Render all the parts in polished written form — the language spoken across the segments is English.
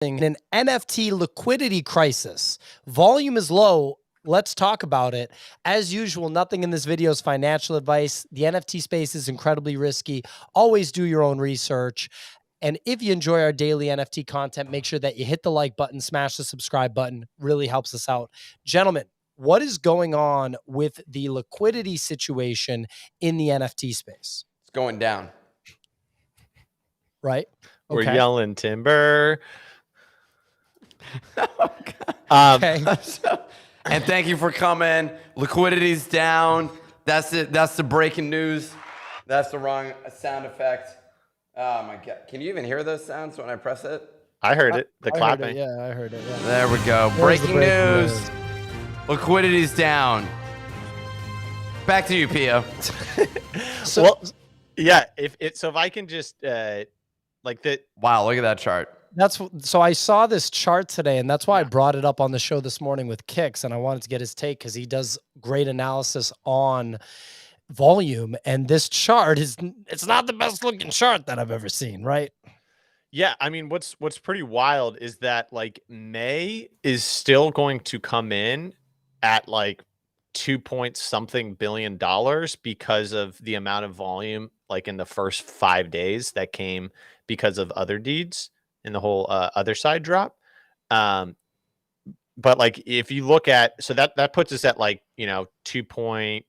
in an NFT liquidity crisis. Volume is low. Let's talk about it. As usual, nothing in this video is financial advice. The NFT space is incredibly risky. Always do your own research. And if you enjoy our daily NFT content, make sure that you hit the like button, smash the subscribe button. Really helps us out. Gentlemen, what is going on with the liquidity situation in the NFT space? It's going down. Right? We're yelling timber. Okay. And thank you for coming. Liquidity's down. That's it. That's the breaking news. That's the wrong sound effect. Oh my God. Can you even hear those sounds when I press it? I heard it. The clapping. Yeah, I heard it. Yeah. There we go. Breaking news. Liquidity's down. Back to you, Pio. Well, yeah. If I can just like that. Wow, look at that chart. So I saw this chart today, and that's why I brought it up on the show this morning with Kix, and I wanted to get his take because he does great analysis on volume. And this chart it's not the best looking chart that I've ever seen, right? Yeah, I mean, what's pretty wild is that like May is still going to come in at like 2-point-something billion because of the amount of volume like in the first 5 days that came because of other deeds in the whole other side drop. But like if you look at, so that puts us at like, you know, we're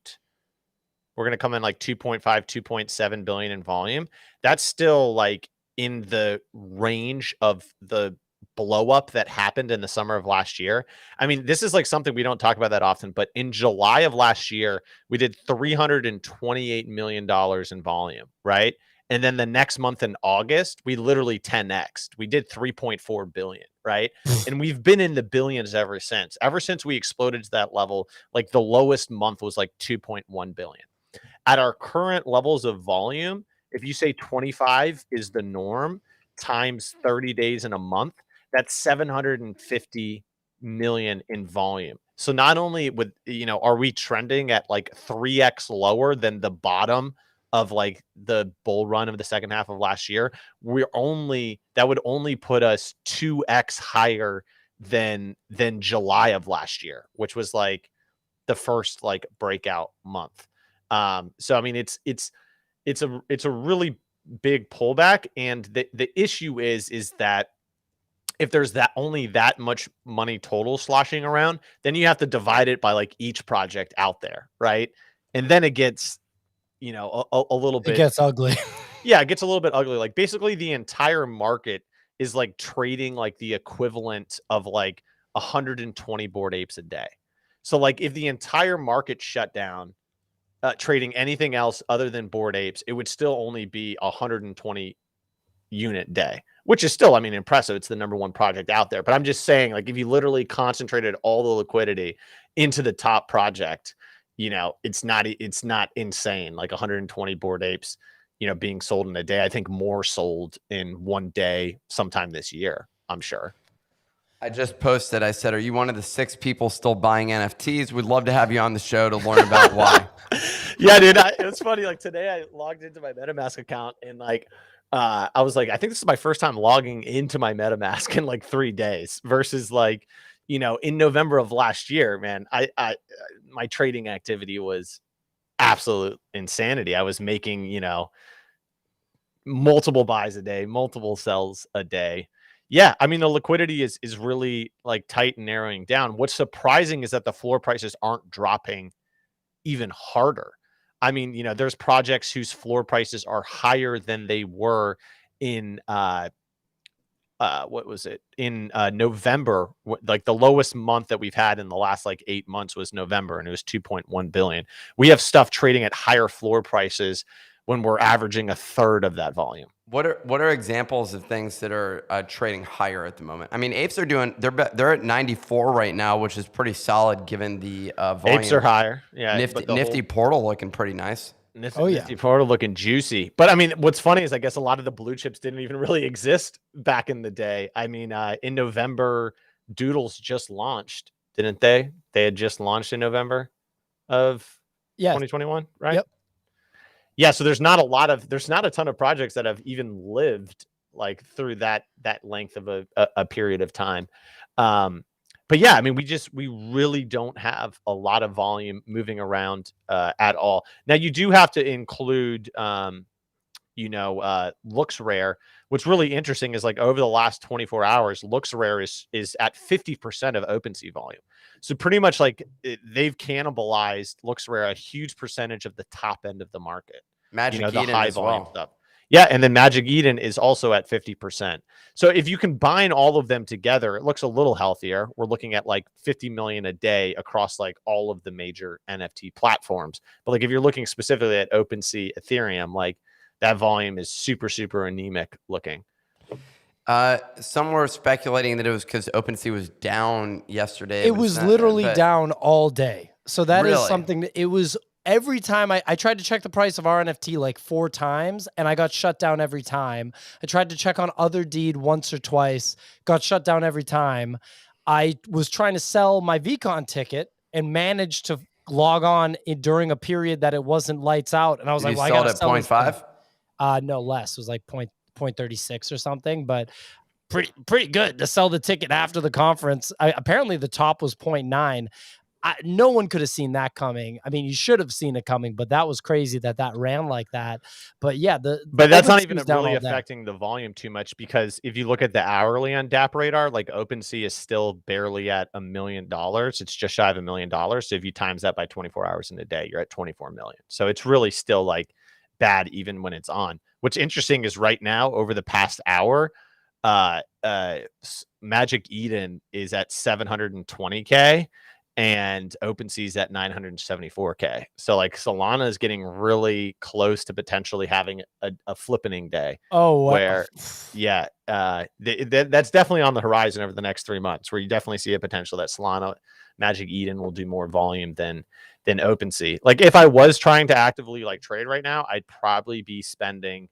going to come in like 2.5, 2.7 billion in volume. That's still like in the range of the blow up that happened in the summer of last year. I mean, this is like something we don't talk about that often, but in July of last year, we did $328 million in volume, right? And then the next month in August, we literally 10x'd. We did 3.4 billion, right? And we've been in the billions ever since. Ever since we exploded to that level, like the lowest month was like 2.1 billion. At our current levels of volume, if you say 25 is the norm times 30 days in a month, that's 750 million in volume. So not only would, you know, are we trending at like 3x lower than the bottom of like the bull run of the second half of last year, that would only put us 2x higher than July of last year, which was like the first like breakout month. So I mean, it's a really big pullback, and the issue is that if there's only that much money total sloshing around, then you have to divide it by like each project out there, right? And then it gets, you know, a little bit. It gets ugly. Yeah, it gets a little bit ugly. Like basically the entire market is like trading like the equivalent of like 120 Bored Apes a day. So like if the entire market shut down, trading anything else other than Bored Apes, it would still only be 120 unit day, which is still, I mean, impressive. It's the #1 project out there. But I'm just saying, like, if you literally concentrated all the liquidity into the top project, you know, it's not insane. Like 120 Bored Apes, you know, being sold in a day. I think more sold in one day sometime this year, I'm sure. I just posted, I said, are you one of the 6 people still buying NFTs? We'd love to have you on the show to learn about why. Yeah, dude. It was funny. Like today I logged into my MetaMask account and like, I was like, I think this is my first time logging into my MetaMask in like 3 days versus like, you know, in November of last year, man, my trading activity was absolute insanity. I was making, you know, multiple buys a day, multiple sells a day. Yeah, I mean, the liquidity is really like tight and narrowing down. What's surprising is that the floor prices aren't dropping even harder. I mean, you know, there's projects whose floor prices are higher than they were in what was it? In November. Like the lowest month that we've had in the last like 8 months was November, and it was 2.1 billion. We have stuff trading at higher floor prices when we're averaging a third of that volume. What are examples of things that are trading higher at the moment? I mean, apes are they're at 94 right now, which is pretty solid given the volume. Apes are higher. Yeah. Nifty portal looking pretty nice. Nifty portal looking juicy. But I mean, what's funny is I guess a lot of the blue chips didn't even really exist back in the day. I mean, in November, Doodles just launched, didn't they? They had just launched in November of 2021, right? Yep. Yeah, so there's not a ton of projects that have even lived like through that length of a period of time. But yeah, I mean, we really don't have a lot of volume moving around at all. Now you do have to include LooksRare. What's really interesting is like over the last 24 hours, LooksRare is at 50% of OpenSea volume. So pretty much like they've cannibalized LooksRare a huge percentage of the top end of the market. Magic The Eden high as volume well. stuff. Yeah, and then Magic Eden is also at 50%. So if you combine all of them together, it looks a little healthier. We're looking at like 50 million a day across like all of the major NFT platforms. But like if you're looking specifically at OpenSea, Ethereum, like that volume is super, super anemic looking. Some were speculating that it was because OpenSea was down yesterday. It was literally down all day. So that is Really? something that it was every time I tried to check the price of our NFT like 4 times and I got shut down every time. I tried to check on other deed once or twice, got shut down every time. I was trying to sell my VCon ticket and managed to log on during a period that it wasn't lights out. And I was like, well, I gotta sell it at 0.5. No less. It was like 0.36 or something, but pretty good to sell the ticket after the conference. Apparently the top was 0.9. No one could have seen that coming. I mean, you should have seen it coming, but that was crazy that ran like that. But yeah, but that's not even really affecting the volume too much, because if you look at the hourly on DApp Radar, like OpenSea is still barely at $1 million. It's just shy of $1 million. So if you times that by 24 hours in a day, you're at 24 million. So it's really still like bad even when it's on. What's interesting is right now, over the past hour, Magic Eden is at 720K and OpenSea's at 974K. So like Solana is getting really close to potentially having a flippening day. Oh, where yeah, that's definitely on the horizon over the next 3 months, where you definitely see a potential that Solana Magic Eden will do more volume than OpenSea. Like if I was trying to actively like trade right now, I'd probably be spending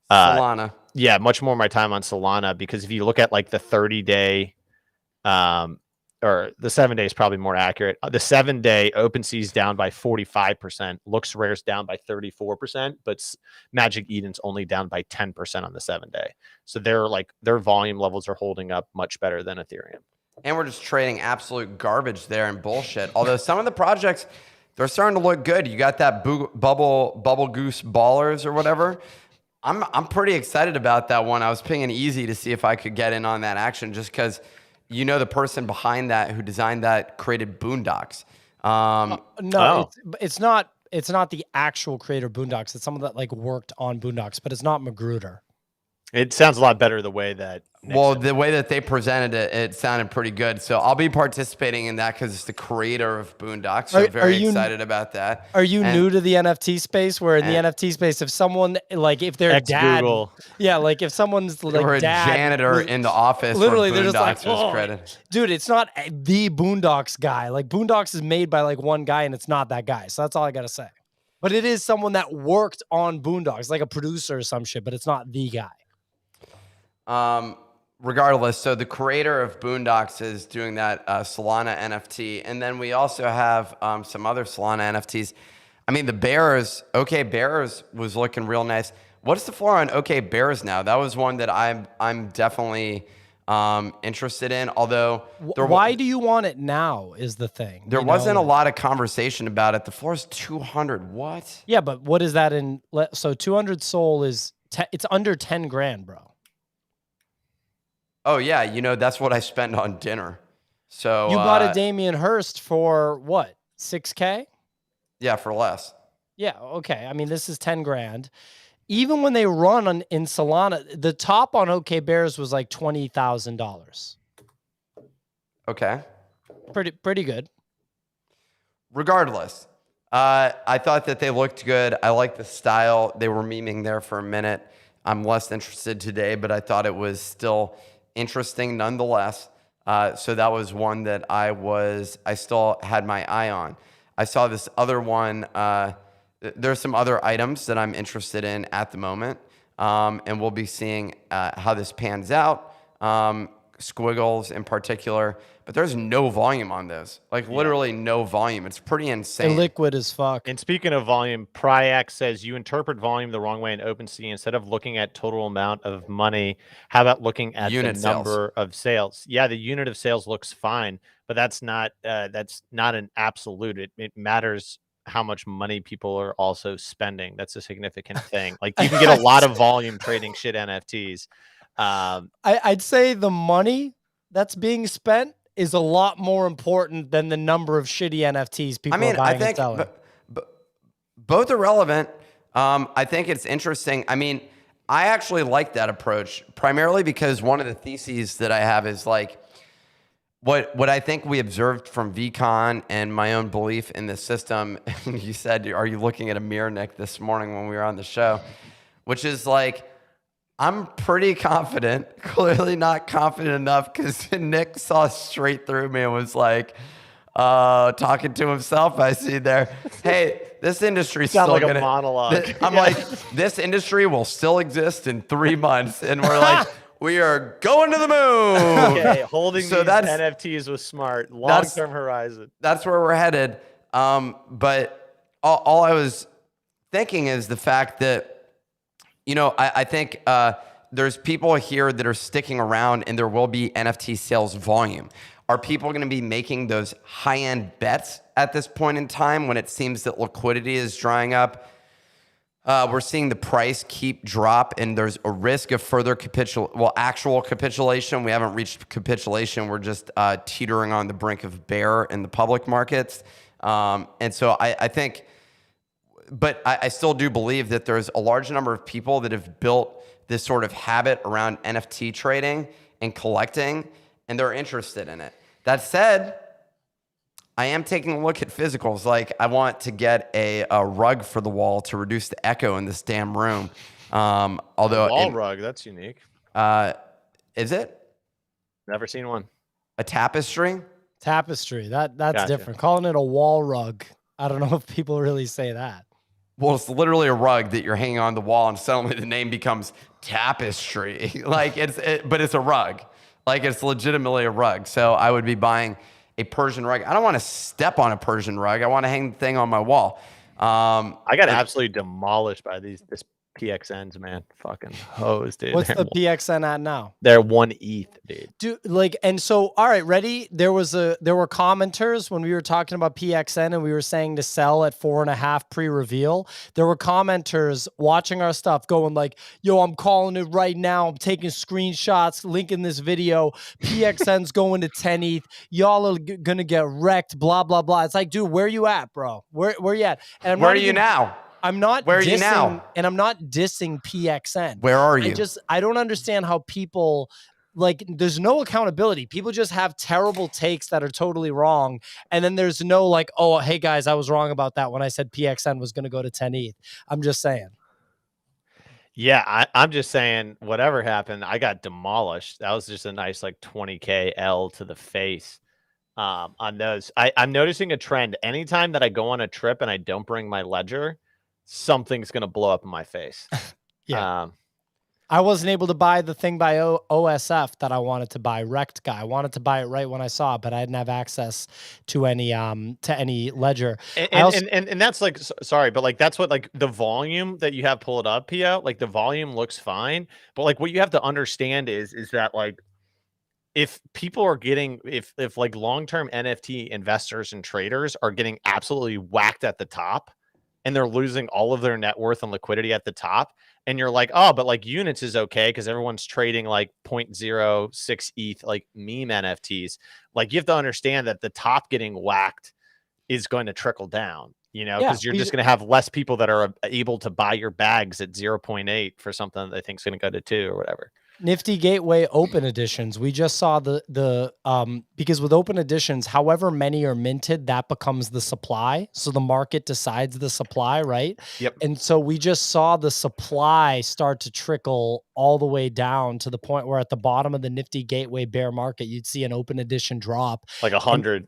Solana. Yeah, much more of my time on Solana, because if you look at like the 30-day, or the 7 days, probably more accurate. The 7-day OpenSea's down by 45%, LooksRare's down by 34%, but Magic Eden's only down by 10% on the 7-day. So their volume levels are holding up much better than Ethereum. And we're just trading absolute garbage there and bullshit. Although some of the projects, they're starting to look good. You got that bubble goose ballers or whatever. I'm pretty excited about that one. I was pinging Easy to see if I could get in on that action, just because the person behind that who designed that created Boondocks. No, it's not the actual creator Boondocks. It's someone that like worked on Boondocks, but it's not Magruder. It sounds a lot better the way that the way that they presented it, it sounded pretty good. So I'll be participating in that because it's the creator of Boondocks. So very excited about that. Are you new to the NFT space? Where in the NFT space, if someone like if their dad, Google. Yeah, like if someone's like or a janitor in the office, literally where they're just like, was credited. Dude, it's not the Boondocks guy. Like Boondocks is made by like one guy, and it's not that guy. So that's all I gotta say. But it is someone that worked on Boondocks, like a producer or some shit. But it's not the guy. Regardless, so the creator of Boondocks is doing that Solana NFT, and then we also have some other Solana NFTs. I mean, the Bears, OK Bears was looking real nice. What's the floor on OK Bears now? That was one that I'm definitely interested in. Although, why do you want it now? Is the thing. There wasn't a lot of conversation about it. The floor is 200. What? Yeah, but what is that in? So 200 Sol is it's under 10 grand, bro. Oh yeah, that's what I spend on dinner. So you bought a Damien Hirst for what? 6K? Yeah, for less. Yeah, okay. I mean, this is 10 grand. Even when they run in Solana, the top on OK Bears was like $20,000. Okay. Pretty good. Regardless, I thought that they looked good. I like the style. They were memeing there for a minute. I'm less interested today, but I thought it was still interesting nonetheless. So that was one that I still had my eye on. I saw this other one. There's some other items that I'm interested in at the moment. And we'll be seeing how this pans out. squiggles in particular, but there's no volume on those. Like literally no volume. It's pretty insane. They're liquid as fuck. And speaking of volume, Pryax says you interpret volume the wrong way in OpenSea. Instead of looking at total amount of money, how about looking at Unit the number of sales? Yeah, the unit of sales looks fine, but that's not an absolute. It matters how much money people are also spending. That's a significant thing. Like you can get a lot of volume trading shit NFTs. I'd say the money that's being spent is a lot more important than the number of shitty NFTs people are buying and selling. Both are relevant. I think it's interesting. I mean, I actually like that approach primarily because one of the theses that I have is like what I think we observed from VCon and my own belief in the system. You said, are you looking at a mirror, Nick, this morning when we were on the show? Which is like, I'm pretty confident, clearly not confident enough because Nick saw straight through me and was like, talking to himself, I see there. Hey, this industry's still like gonna, a monologue. I'm like, this industry will still exist in 3 months. And we're like, we are going to the moon. Okay, holding these NFTs was smart. Long-term horizon. That's where we're headed. But all I was thinking is the fact that, you know, I think there's people here that are sticking around and there will be NFT sales volume. Are people going to be making those high-end bets at this point in time when it seems that liquidity is drying up? We're seeing the price keep drop, and there's a risk of further actual capitulation. We haven't reached capitulation. We're just teetering on the brink of bear in the public markets. And so I think, but I still do believe that there's a large number of people that have built this sort of habit around NFT trading and collecting, and they're interested in it. That said, I am taking a look at physicals. Like, I want to get a rug for the wall to reduce the echo in this damn room. Although wall rug, that's unique. Is it? Never seen one. A tapestry? Tapestry. That's different. Calling it a wall rug. I don't know if people really say that. Well, it's literally a rug that you're hanging on the wall, and suddenly the name becomes tapestry. Like but it's a rug. Like it's legitimately a rug. So I would be buying a Persian rug. I don't want to step on a Persian rug. I want to hang the thing on my wall. I got absolutely demolished by this PXNs, man. Fucking hoes, dude. What's the PXN at now? They're 1 ETH, dude. Dude, like, and so, all right, ready? There were commenters when we were talking about PXN and we were saying to sell at 4.5 pre-reveal. There were commenters watching our stuff going like, yo, I'm calling it right now. I'm taking screenshots, linking this video. PXN's going to 10 ETH. Y'all are going to get wrecked, blah, blah, blah. It's like, dude, where you at, bro? Where you at? And where are you now? I'm not Where are dissing, you now? And I'm not dissing PXN. Where are you? I don't understand how people, like, there's no accountability. People just have terrible takes that are totally wrong. And then there's no like, oh, hey guys, I was wrong about that when I said PXN was going to go to 10 ETH. I'm just saying. Yeah, I'm just saying whatever happened, I got demolished. That was just a nice like 20K L to the face. On those. I'm noticing a trend. Anytime that I go on a trip and I don't bring my ledger, something's going to blow up in my face. Yeah. I wasn't able to buy the thing by OSF that I wanted to buy, Wrecked Guy. I wanted to buy it right when I saw it, but I didn't have access to any ledger. And that's like, sorry, but like that's what like the volume that you have pulled up, Pio, like the volume looks fine, but like what you have to understand is that like if people are getting if like long-term NFT investors and traders are getting absolutely whacked at the top, and they're losing all of their net worth and liquidity at the top. And you're like, oh, but like units is okay because everyone's trading like 0.06 ETH, like meme NFTs. Like you have to understand that the top getting whacked is going to trickle down, you know, because you're just going to have less people that are able to buy your bags at 0.8 for something that they think is going to go to 2 or whatever. Nifty Gateway open editions. We just saw because with open editions, however many are minted, that becomes the supply. So the market decides the supply, right? Yep. And so we just saw the supply start to trickle all the way down to the point where at the bottom of the Nifty Gateway bear market, you'd see an open edition drop. Like 100.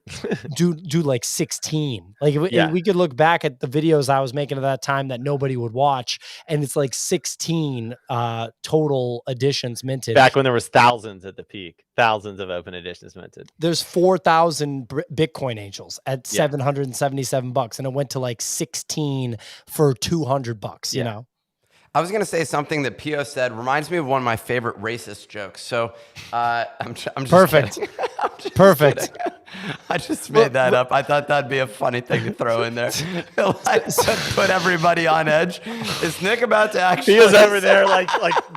do like 16. Like if we could look back at the videos I was making at that time that nobody would watch, and it's like 16 total editions minted. Back when there was thousands at the peak, thousands of open editions minted. There's 4,000 Bitcoin angels at $777, and it went to like 16 for $200. You know. I was going to say something that Pio said reminds me of one of my favorite racist jokes. So I'm just perfect. Perfect. Kidding. I just made that up. I thought that'd be a funny thing to throw in there. Like, put everybody on edge. Is Nick about to actually? He was over there like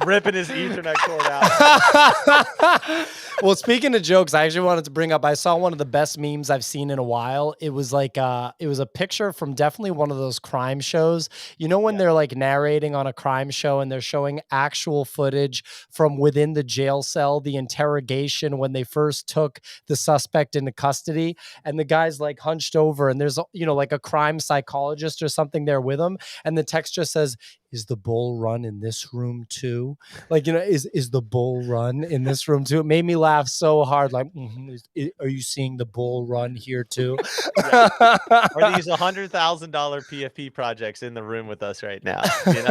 ripping his Ethernet cord out. Well, speaking of jokes, I actually wanted to bring up, I saw one of the best memes I've seen in a while. It was like, it was a picture from definitely one of those crime shows. You know, when they're like narrating on a crime show and they're showing actual footage from within the jail cell, the interrogation when they first took the suspect into custody, and the guy's like hunched over and there's, you know, like a crime psychologist or something there with him. And the text just says, "Is the bull run in this room too?" Like, you know, is the bull run in this room too? It made me laugh so hard. Like, are you seeing the bull run here too? Are these $100,000 PFP projects in the room with us right now? You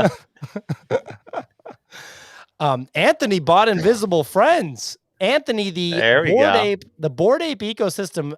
know? Anthony bought Invisible Friends. Anthony, the Bored Ape ecosystem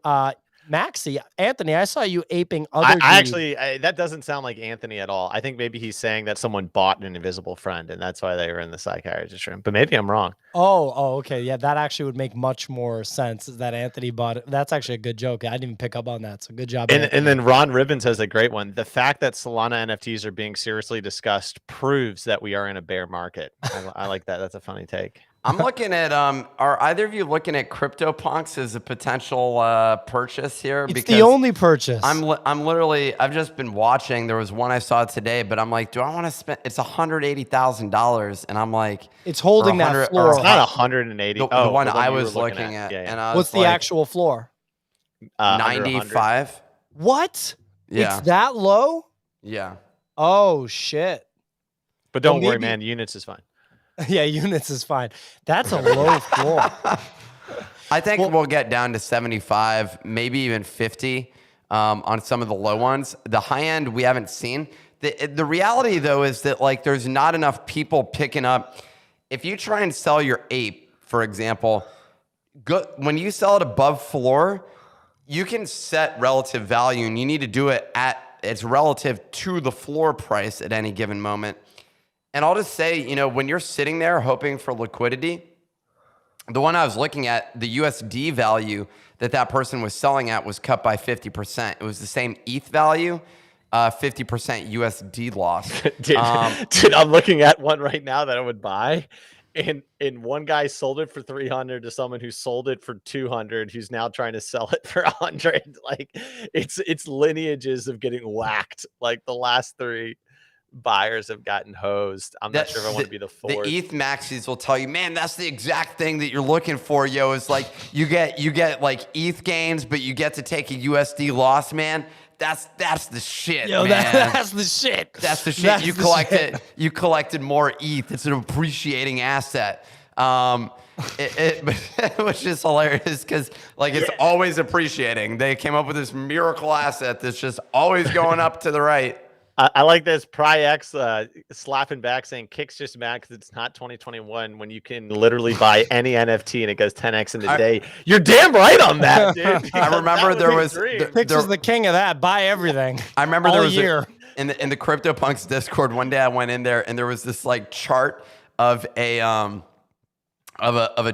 maxi. Anthony, I saw you aping other. That doesn't sound like Anthony at all. I think maybe he's saying that someone bought an invisible friend, and that's why they were in the psychiatrist room. But maybe I'm wrong. Oh, okay. Yeah, that actually would make much more sense that Anthony bought it. That's actually a good joke. I didn't even pick up on that. So good job. And then Ron Ribbons has a great one. The fact that Solana NFTs are being seriously discussed proves that we are in a bear market. I like that. That's a funny take. I'm looking at, are either of you looking at CryptoPunks as a potential purchase here? It's the only purchase. I'm literally, I've just been watching. There was one I saw today, but I'm like, do I want to spend, it's $180,000. And I'm like, it's holding that floor. It's not 180. The one I was looking at. Yeah. And I what's was the actual floor? 95. What? Yeah. It's that low? Yeah. Oh, shit. But don't worry, man. Units is fine. Yeah, units is fine. That's a low floor. I think we'll get down to 75, maybe even 50 on some of the low ones. The high end we haven't seen. The reality, though, is that like there's not enough people picking up. If you try and sell your ape, for example, when you sell it above floor, you can set relative value, and you need to do it at it's relative to the floor price at any given moment. And I'll just say, you know, when you're sitting there hoping for liquidity, the one I was looking at, the USD value that person was selling at was cut by 50%. It was the same ETH value, 50% USD loss. Dude, I'm looking at one right now that I would buy. And one guy sold it for 300 to someone who sold it for 200, who's now trying to sell it for 100. Like it's lineages of getting whacked. Like the last three buyers have gotten hosed. I'm not sure if I want to be the fourth. The ETH maxis will tell you, man, that's the exact thing that you're looking for, yo. Is like you get like ETH gains, but you get to take a USD loss, man. That's the shit, yo, man. That's the shit. That's the shit. You collected more ETH. It's an appreciating asset. It was just hilarious because like it's always appreciating. They came up with this miracle asset that's just always going up to the right. I like this PryX slapping back saying Kick's just mad because it's not 2021 when you can literally buy any NFT and it goes 10x in a day. You're damn right on that, dude. I remember there was Kix is the king of that. Buy everything. I remember there was in the CryptoPunks Discord one day I went in there and there was this like chart of a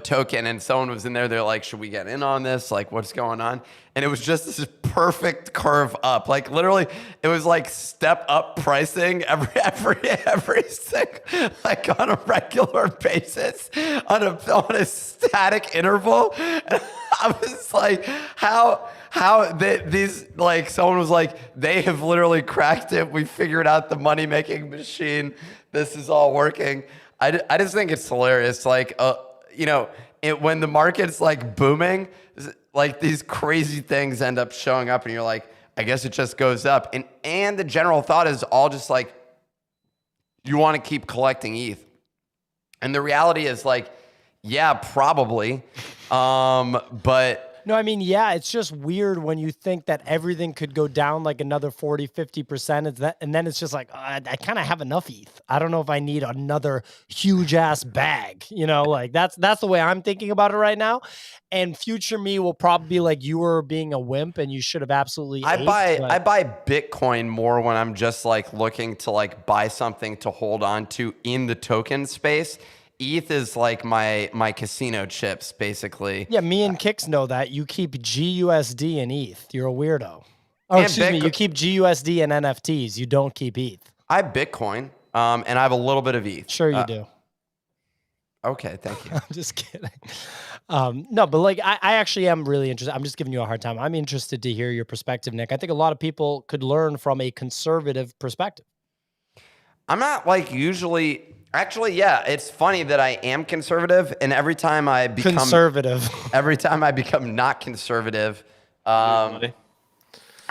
token, and someone was in there. They're like, should we get in on this? Like, what's going on? And it was just this perfect curve up. Like literally, it was like step up pricing every single, like on a regular basis, on a static interval. And I was like, how these like someone was like, they have literally cracked it. We figured out the money making machine. This is all working. I just think it's hilarious. Like, you know, when the market's like booming, like these crazy things end up showing up and you're like, I guess it just goes up. And the general thought is all just like, you want to keep collecting ETH. And the reality is like, yeah, probably. But No, I mean, yeah, it's just weird when you think that everything could go down like another 40, 50%. And then it's just like, I kind of have enough ETH. I don't know if I need another huge ass bag, like that's the way I'm thinking about it right now. And future me will probably be like, you were being a wimp and you should have absolutely I aped, buy Bitcoin more when I'm just like looking to like buy something to hold on to in the token space. ETH is like my casino chips, basically. Yeah, me and Kix know that. You keep GUSD and ETH. You're a weirdo. Oh, And excuse me. You keep GUSD and NFTs. You don't keep ETH. I have Bitcoin, and I have a little bit of ETH. Sure you do. Okay, thank you. I'm just kidding. No, but like I actually am really interested. I'm just giving you a hard time. I'm interested to hear your perspective, Nick. I think a lot of people could learn from a conservative perspective. I'm not like usually. Actually, yeah, it's funny that I am conservative, and every time I become every time I become not conservative, I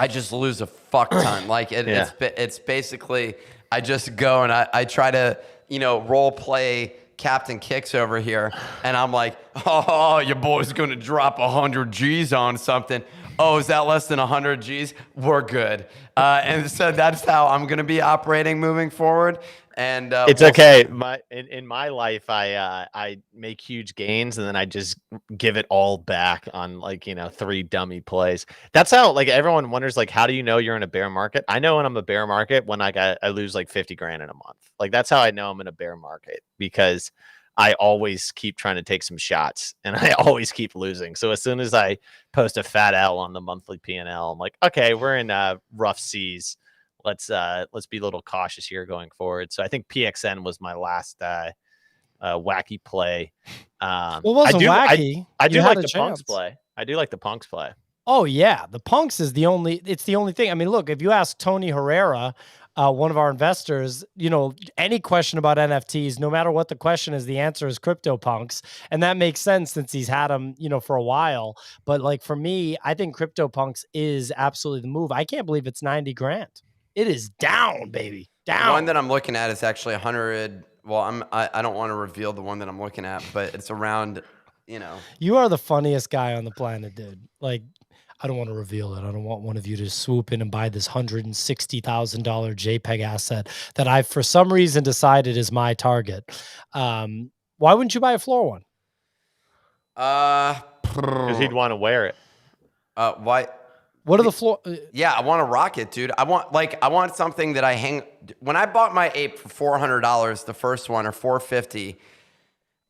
just lose a fuck ton. Like it's basically I just go and I try to role play Captain Kicks over here, and I'm like, oh, your boy's gonna drop 100 G's on something. Oh, is that less than 100 G's? We're good. And so that's how I'm gonna be operating moving forward. And it's okay. In my life, I make huge gains and then I just give it all back on 3 dummy plays. That's how everyone wonders how do you know you're in a bear market? I know when I'm a bear market when I lose 50 grand in a month. That's how I know I'm in a bear market, because I always keep trying to take some shots and I always keep losing. So as soon as I post a fat L on the monthly P&L, I'm like, okay, we're in rough seas. Let's be a little cautious here going forward. So I think PXN was my last wacky play. Well, it wasn't wacky. I do like the punks play. I do like the punks play. Oh yeah, the punks is the only thing. I mean, look, if you ask Tony Herrera, one of our investors, any question about NFTs, no matter what the question is, the answer is CryptoPunks. And that makes sense since he's had them, for a while. But for me, I think CryptoPunks is absolutely the move. I can't believe it's 90 grand. It is down, baby. Down. The one that I'm looking at is actually 100. Well, I don't want to reveal the one that I'm looking at, but it's around, You are the funniest guy on the planet, dude. I don't want to reveal it. I don't want one of you to swoop in and buy this $160,000 JPEG asset that I, for some reason, decided is my target. Why wouldn't you buy a floor one? Because he'd want to wear it. Why? What are the floor? Yeah, I want to rock it, dude. I want something that I hang. When I bought my ape for $400, the first one, or $450,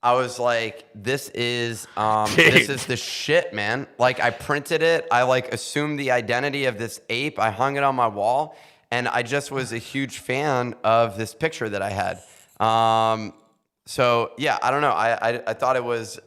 I was like, this is the shit, man. I printed it. I assumed the identity of this ape. I hung it on my wall, and I just was a huge fan of this picture that I had. So yeah, I don't know. I thought it was.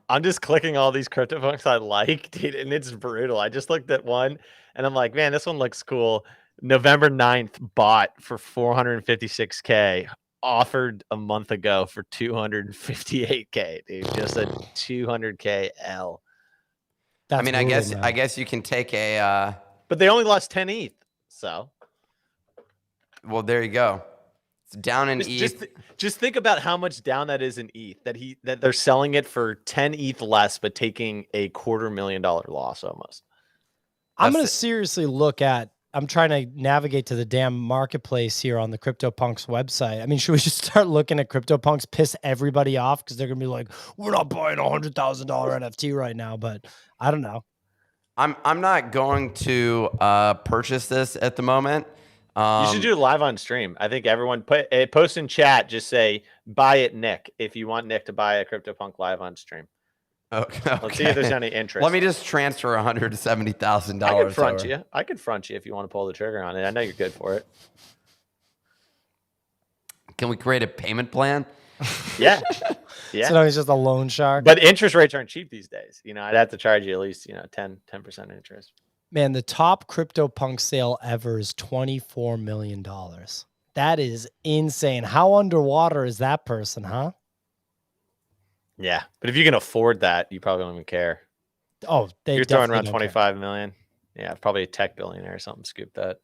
I'm just clicking all these CryptoPunks I like, dude, and it's brutal. I just looked at one, and I'm like, man, this one looks cool. November 9th, bought for 456K. Offered a month ago for 258K, dude. Just a 200K L. That's brutal, I guess you can take a. But they only lost 10 ETH, so. Well, there you go. It's down in ETH. Just think about how much down that is in ETH. That they're selling it for 10 ETH less, but taking a $250,000 loss almost. I'm going to seriously look at. I'm trying to navigate to the damn marketplace here on the CryptoPunks website. I mean, should we just start looking at CryptoPunks, piss everybody off? Because they're going to be like, we're not buying $100,000 NFT right now. But I don't know. I'm not going to purchase this at the moment. You should do it live on stream. I think everyone post in chat. Just say, buy it, Nick, if you want Nick to buy a CryptoPunk live on stream. Okay. Let's see if there's any interest. Let me just transfer $170,000. I could front you. I could front you if you want to pull the trigger on it. I know you're good for it. Can we create a payment plan? Yeah. Yeah. So now he's just a loan shark. But interest rates aren't cheap these days. I'd have to charge you at least 10% interest. Man, the top CryptoPunk sale ever is $24 million. That is insane. How underwater is that person, huh? Yeah, but if you can afford that, you probably don't even care. Oh, you're throwing around 25 million. Yeah, probably a tech billionaire or something scooped that.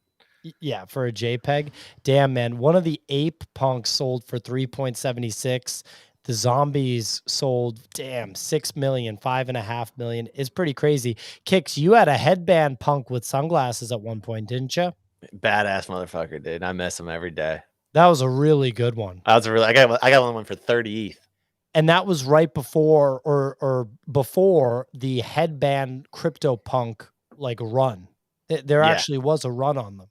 Yeah, for a JPEG. Damn, man. One of the ape punks sold for 3.76. The zombies sold, damn, 6 million, 5.5 million. It's pretty crazy. Kicks, you had a headband punk with sunglasses at one point, didn't you? Badass motherfucker, dude. I miss him every day. That was a really good one. I got one for 30 ETH. And that was right before or before the headband CryptoPunk like run. There actually was a run on them.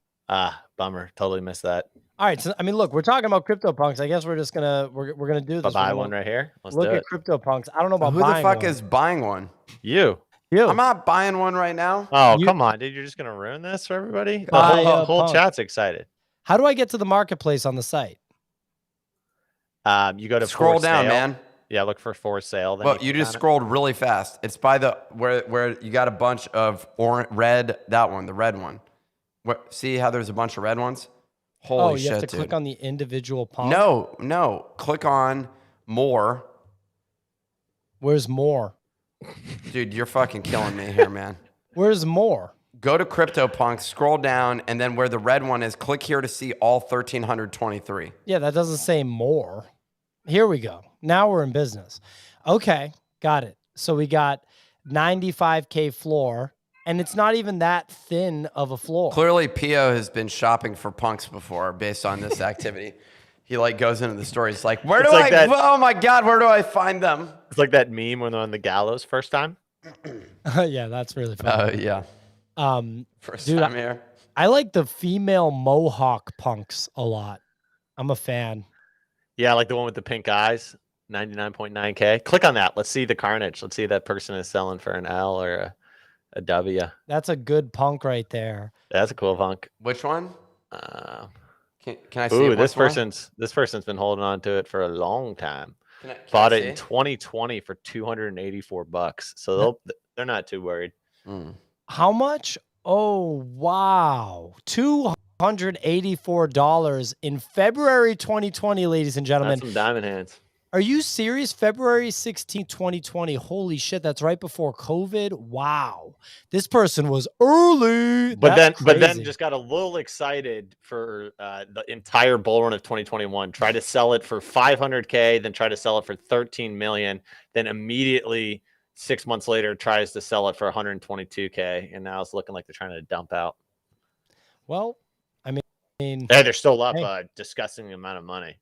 Bummer. Totally missed that. All right, so I mean, look, we're talking about CryptoPunks. I guess we're just gonna we're gonna do this. Buy one right here. Let's look do at it. CryptoPunks. I don't know about Who the buying fuck one. is buying one? You. I'm not buying one right now. Oh, come on, dude. You're just gonna ruin this for everybody? Buy The a whole punk. chat's excited. How do I get to the marketplace on the site? You go to Scroll for down, sale. man. Yeah, look for sale. Then Well, you just scrolled really fast. It's by the where you got a bunch of red. That one, the red one. See how there's a bunch of red ones? Holy shit, you have to dude. click on the individual punk? No. Click on more. Where's more? Dude, you're fucking killing me here, man. Where's more? Go to CryptoPunks, scroll down, and then where the red one is, click here to see all 1,323. Yeah, that doesn't say more. Here we go. Now we're in business. Okay, got it. So we got 95K floor, and it's not even that thin of a floor. Clearly, Pio has been shopping for punks before based on this activity. He like goes into the store. He's like, oh my God, where do I find them? It's like that meme when they're on the gallows first time. Yeah, that's really fun. Yeah. First dude, time here. I like the female mohawk punks a lot. I'm a fan. Yeah, like the one with the pink eyes, 99.9K. Click on that. Let's see the carnage. Let's see if that person is selling for an L or a W. That's a good punk right there. That's a cool punk. Which one? Can I see? Ooh, this person's been holding on to it for a long time. Bought it in 2020 for $284. So they're not too worried. How much? Oh, wow. $284 in February 2020, ladies and gentlemen. That's some diamond hands. Are you serious? February 16, 2020. Holy shit, that's right before COVID. Wow. This person was early. But then just got a little excited for the entire bull run of 2021. Tried to sell it for 500K, then tried to sell it for 13 million, then immediately 6 months later tries to sell it for 122K, and now it's looking like they're trying to dump out. Well, I mean, hey, they're still up a disgusting amount of money.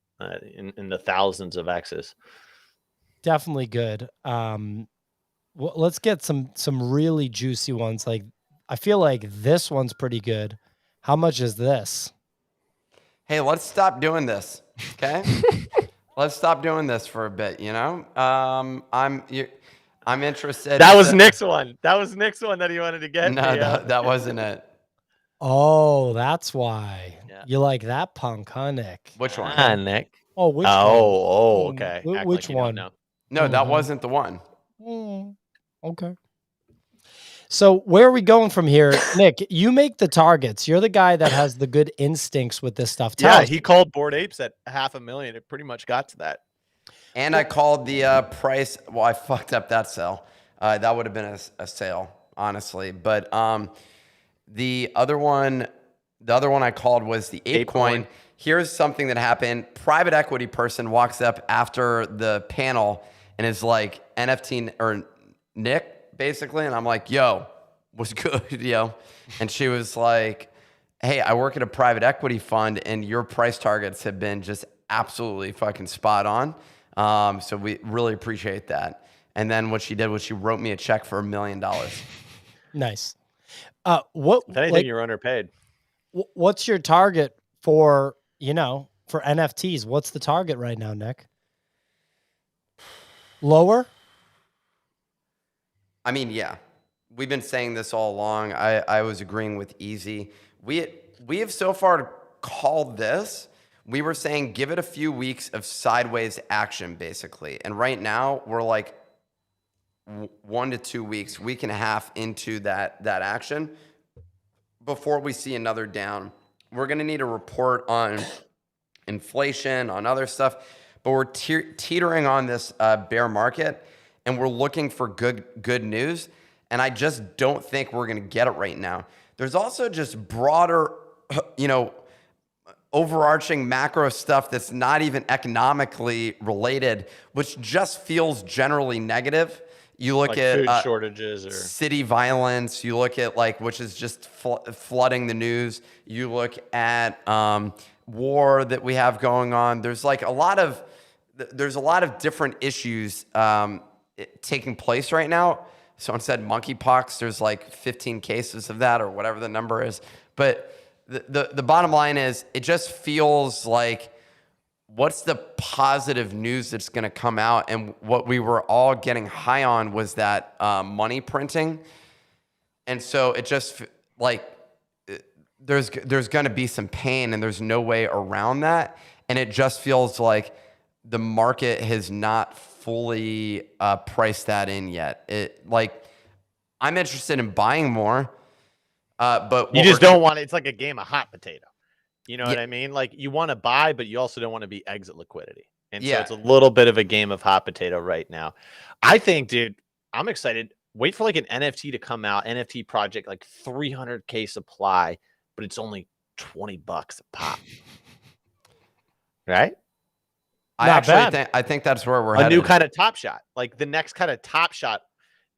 In the thousands of X's. Definitely good. Let's get some really juicy ones. Like, I feel like this one's pretty good. How much is this? Hey, let's stop doing this. Okay. Let's stop doing this for a bit. You know, I'm interested. That was Nick's one. That was Nick's one that he wanted to get. No, that wasn't it. Oh, that's why. Yeah. You like that punk, huh, Nick? Which one? Nick. Oh, which one? Oh, okay. Which one? No, that wasn't the one. Okay. So where are we going from here? Nick, you make the targets. You're the guy that has the good instincts with this stuff. Yeah, he called Bored Apes at $500,000. It pretty much got to that. And I called the price. Well, I fucked up that sale. That would have been a sale, honestly. But the other one I called was the ape coin. Here's something that happened. Private equity person walks up after the panel and is like, NFT or Nick, basically. And I'm like, yo, what's good, yo? And she was like, hey, I work at a private equity fund and your price targets have been just absolutely fucking spot on. So we really appreciate that. And then what she did was she wrote me a check for $1 million. Nice. If anything, you're underpaid. What's your target for, for NFTs? What's the target right now, Nick? Lower? I mean, yeah. We've been saying this all along. I was agreeing with Easy. We have so far called this. We were saying give it a few weeks of sideways action, basically. And right now, we're like 1 to 2 weeks, week and a half into that action before we see another down. We're going to need a report on inflation, on other stuff, but we're teetering on this bear market, and we're looking for good news, and I just don't think we're going to get it right now. There's also just broader, overarching macro stuff that's not even economically related, which just feels generally negative. You look like at food shortages or city violence. You look at which is just flooding the news. You look at war that we have going on. There's like a lot of different issues taking place right now. Someone said monkeypox. There's like 15 cases of that or whatever the number is. But the bottom line is, it just feels like, what's the positive news that's going to come out? And what we were all getting high on was that money printing. And so it just like there's going to be some pain, and there's no way around that. And it just feels like the market has not fully priced that in yet. I'm interested in buying more, but you just don't want it. It's like a game of hot potato. You know what I mean? Like, you want to buy, but you also don't want to be exit liquidity. And so it's a little bit of a game of hot potato right now. I think, dude, I'm excited. Wait for like an NFT to come out, NFT project, like 300K supply, but it's only $20 a pop. Right? I think that's where we're headed. A new kind of Top Shot. Like the next kind of Top Shot,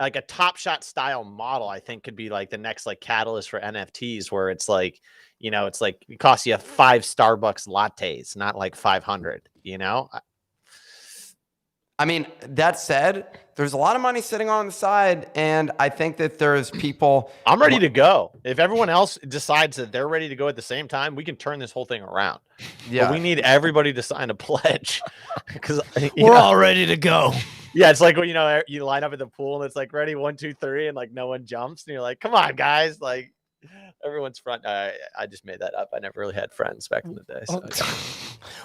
like a Top Shot style model, I think could be like the next like catalyst for NFTs, where it's like, you know, it's like it costs you 5 Starbucks lattes, not like 500, you know? I mean, that said, there's a lot of money sitting on the side, and I think that there's people. I'm ready to go. If everyone else decides that they're ready to go at the same time, we can turn this whole thing around. Yeah. But we need everybody to sign a pledge, because we're all ready to go. Yeah, it's like when, you know, you line up at the pool and it's like ready 1, 2, 3, and like no one jumps, and you're like, come on, guys, like everyone's front. I just made that up. I never really had friends back in the day. So.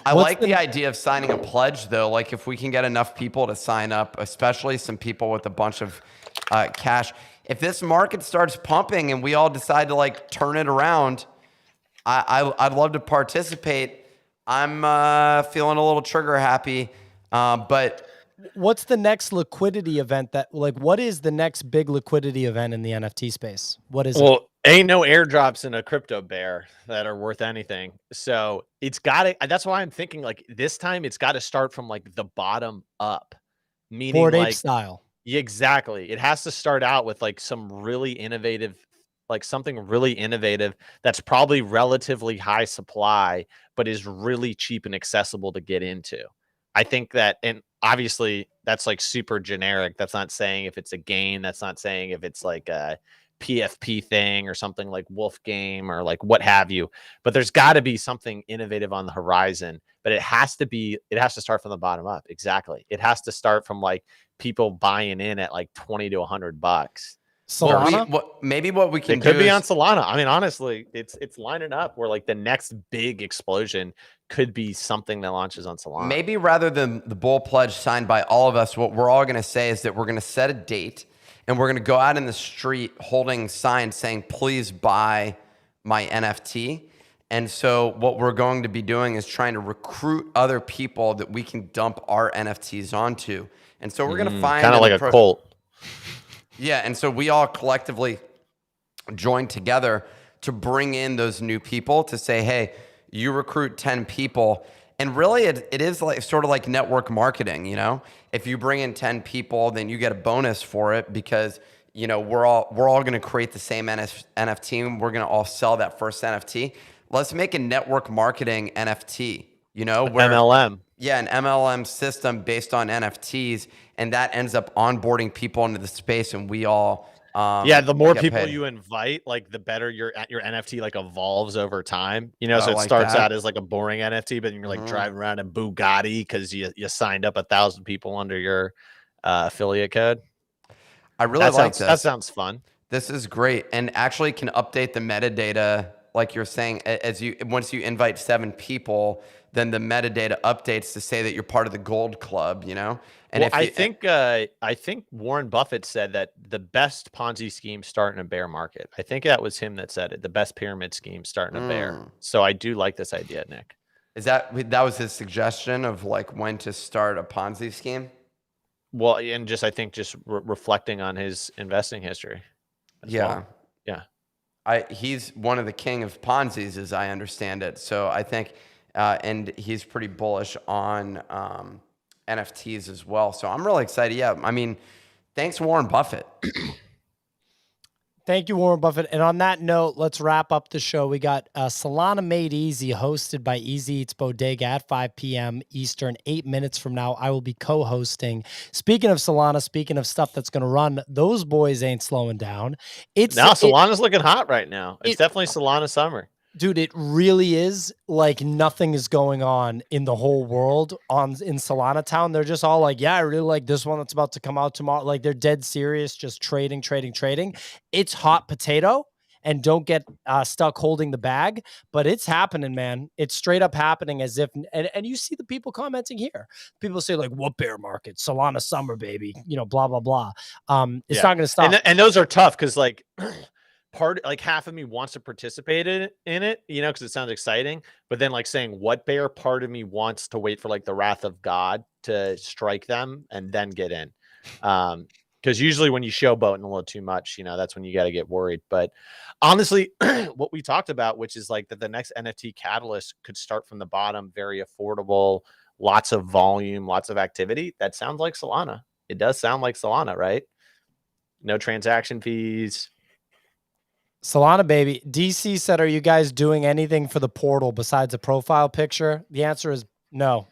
I like the idea of signing a pledge, though. Like, if we can get enough people to sign up, especially some people with a bunch of cash. If this market starts pumping and we all decide to like turn it around, I'd love to participate. I'm feeling a little trigger happy, but. What's the next liquidity event what is the next big liquidity event in the NFT space? What is it? Well, ain't no airdrops in a crypto bear that are worth anything. So it's got to, that's why I'm thinking like this time it's got to start from like the bottom up, meaning Bored Ape like style. Exactly. It has to start out with like some really innovative, like something really innovative that's probably relatively high supply, but is really cheap and accessible to get into. I think that, and obviously that's like super generic. That's not saying if it's a game. That's not saying if it's like a PFP thing or something like Wolf Game or like what have you. But there's got to be something innovative on the horizon. But it has to start from the bottom up. Exactly. It has to start from like people buying in at like $20 to $100. Solana? Maybe what we can do could be is, on Solana. I mean, honestly, it's lining up where like the next big explosion could be something that launches on Solana. Maybe rather than the bull pledge signed by all of us, what we're all going to say is that we're going to set a date and we're going to go out in the street holding signs saying, please buy my NFT. And so what we're going to be doing is trying to recruit other people that we can dump our NFTs onto. And so we're going to find kind of like a cult. Yeah, and so we all collectively join together to bring in those new people to say, hey, you recruit 10 people. And really, it is like sort of like network marketing, you know? If you bring in 10 people, then you get a bonus for it because, you know, we're all going to create the same NFT and we're going to all sell that first NFT. Let's make a network marketing NFT, you know? Where, MLM. Yeah, an MLM system based on NFTs, and that ends up onboarding people into the space, and we all the more people paid. you invite, like the better your NFT like evolves over time. You know, so it like starts that. out as like a boring NFT, but you're like driving around in Bugatti because you signed up 1,000 people under your affiliate code. I really like this. That sounds fun. This is great, and actually can update the metadata, like you're saying, once you invite 7 people. Then the metadata updates to say that you're part of the gold club, you know? And well, I think Warren Buffett said that the best Ponzi schemes start in a bear market. I think that was him that said it. The best pyramid schemes start in a bear. So I do like this idea, Nick. Is that was his suggestion of like when to start a Ponzi scheme? Well, and I think reflecting on his investing history. Yeah. Well. Yeah. he's one of the king of Ponzi's, as I understand it. So I think, and he's pretty bullish on NFTs as well. So I'm really excited. Yeah, I mean, thanks, Warren Buffett. Thank you, Warren Buffett. And on that note, let's wrap up the show. We got Solana Made Easy, hosted by Easy Eats Bodega at 5 p.m. Eastern. 8 minutes from now, I will be co-hosting. Speaking of Solana, speaking of stuff that's going to run, those boys ain't slowing down. Solana's looking hot right now. It's definitely Solana summer. Dude, it really is like nothing is going on in the whole world in Solana Town. They're just all like, yeah, I really like this one that's about to come out tomorrow. Like they're dead serious, just trading. It's hot potato, and don't get stuck holding the bag, but it's happening, man. It's straight up happening as if, and you see the people commenting here. People say like, what bear market? Solana summer, baby, blah, blah, blah. It's not going to stop. And those are tough because like, half of me wants to participate in it, because it sounds exciting, but then like saying what bear, part of me wants to wait for like the wrath of God to strike them and then get in. Because usually when you showboating a little too much, that's when you got to get worried. But honestly, what we talked about, which is like that the next NFT catalyst could start from the bottom, very affordable, lots of volume, lots of activity. That sounds like Solana. It does sound like Solana, right? No transaction fees. Solana, baby. DC said, are you guys doing anything for the portal besides a profile picture? The answer is no.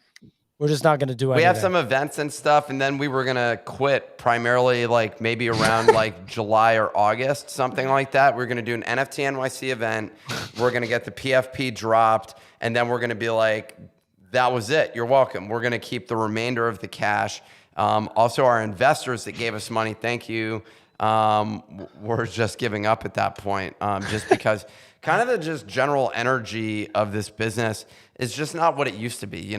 We're just not going to do anything. We have some events and stuff, and then we were going to quit primarily like maybe around like July or August, something like that. We're going to do an NFT NYC event. We're going to get the PFP dropped, and then we're going to be like, that was it. You're welcome. We're going to keep the remainder of the cash. Also, our investors that gave us money, thank you. We're just giving up at that point, just because kind of the just general energy of this business is just not what it used to be,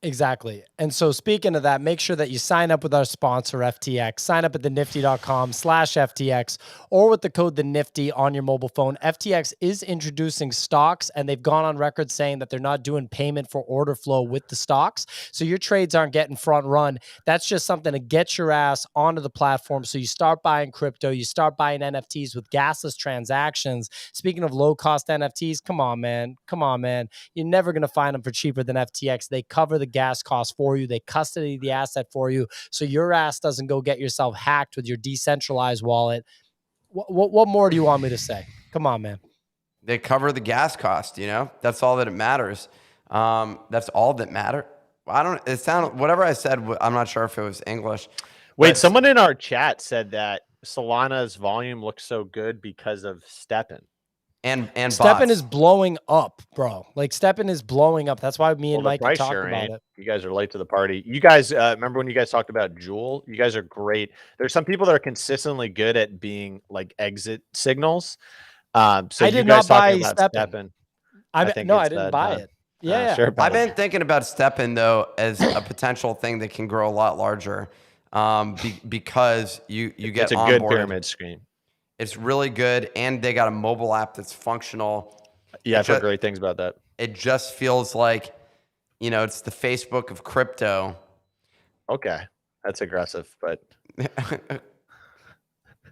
Exactly. And so speaking of that, make sure that you sign up with our sponsor, FTX. Sign up at thenifty.com/FTX or with the code THENIFTY on your mobile phone. FTX is introducing stocks, and they've gone on record saying that they're not doing payment for order flow with the stocks. So your trades aren't getting front run. That's just something to get your ass onto the platform. So you start buying crypto, you start buying NFTs with gasless transactions. Speaking of low cost NFTs, come on, man. You're never going to find them for cheaper than FTX. They cover the gas costs for you. They custody the asset for you, so your ass doesn't go get yourself hacked with your decentralized wallet. What more do you want me to say? Come on, man. They cover the gas cost, That's all that it matters. That's all that matters. Whatever I said, I'm not sure if it was English. Wait, someone in our chat said that Solana's volume looks so good because of Steppen. And Steppen is blowing up, bro. Like Steppen is blowing up. That's why me and Mike talked about it. You guys are late to the party. You guys remember when you guys talked about Jewel? You guys are great. There's some people that are consistently good at being like exit signals. So I did not buy Steppen. I didn't buy it. Yeah, sure. I've been thinking about Steppen though as a potential thing that can grow a lot larger, because you get it's a good pyramid scheme. It's really good, and they got a mobile app that's functional. Yeah, I've heard great things about that. It just feels like, it's the Facebook of crypto. Okay, that's aggressive, but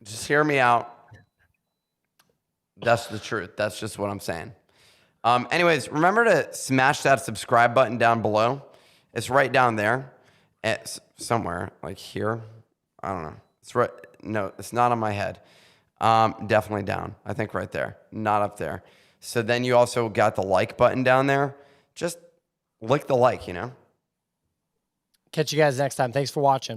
just hear me out. That's the truth. That's just what I'm saying. Anyways, remember to smash that subscribe button down below. It's right down there, somewhere like here. I don't know. It's right. No, it's not on my head. Definitely down. I think right there, not up there. So then you also got the like button down there. Just lick the like, Catch you guys next time. Thanks for watching.